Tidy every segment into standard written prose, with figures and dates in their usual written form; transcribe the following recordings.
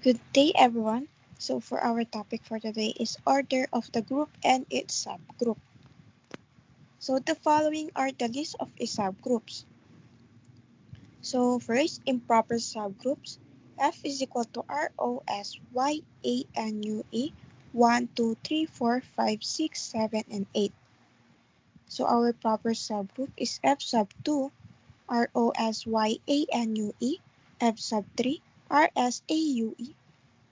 Good day, everyone. So, for our topic for today is order of the group and its subgroup. So, the following are the list of subgroups. So, first, improper subgroups. F is equal to ROSYANUE 1, 2, 3, 4, 5, 6, 7, and 8. So, our proper subgroup is F sub 2, ROSYANUE, F sub 3, RSAUE,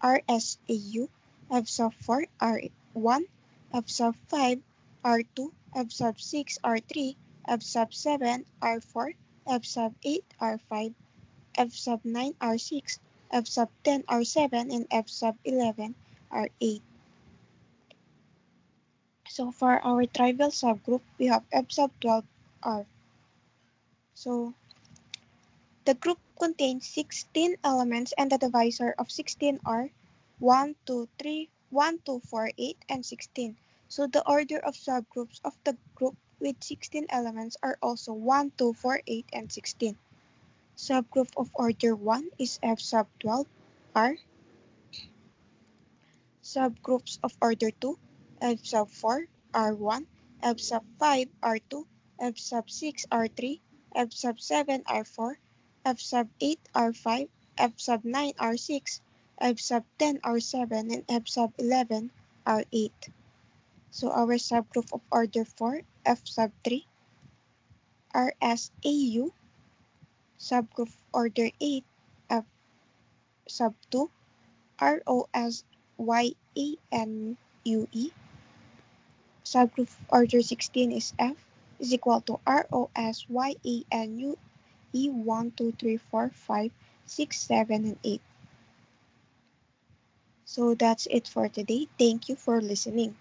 RSAU, F sub 4, R1, F sub 5, R2, F sub 6, R3, F sub 7, R4, F sub 8, R5, F sub 9, R6, F sub 10, R7, and F sub 11, R8. So for our trivial subgroup, we have F sub 12, R. So the group contains 16 elements and the divisor of 16 are 1, 2, 3, 1, 2, 4, 8, and 16. So the order of subgroups of the group with 16 elements are also 1, 2, 4, 8, and 16. Subgroup of order 1 is F sub 12, R. Subgroups of order 2, F sub 4, R1, F sub 5, R2, F sub 6, R3, F sub 7, R4, F sub 8, R5, F sub 9, R6, F sub 10, R7, and F sub 11, R8. So our subgroup of order 4, F sub 3, RSAU, subgroup of order 8, F sub 2, ROSYANUE, subgroup of order 16 is F is equal to ROSYANUE 1, 2, 3, 4, 5, 6, 7, and 8. So that's it for today. Thank you for listening.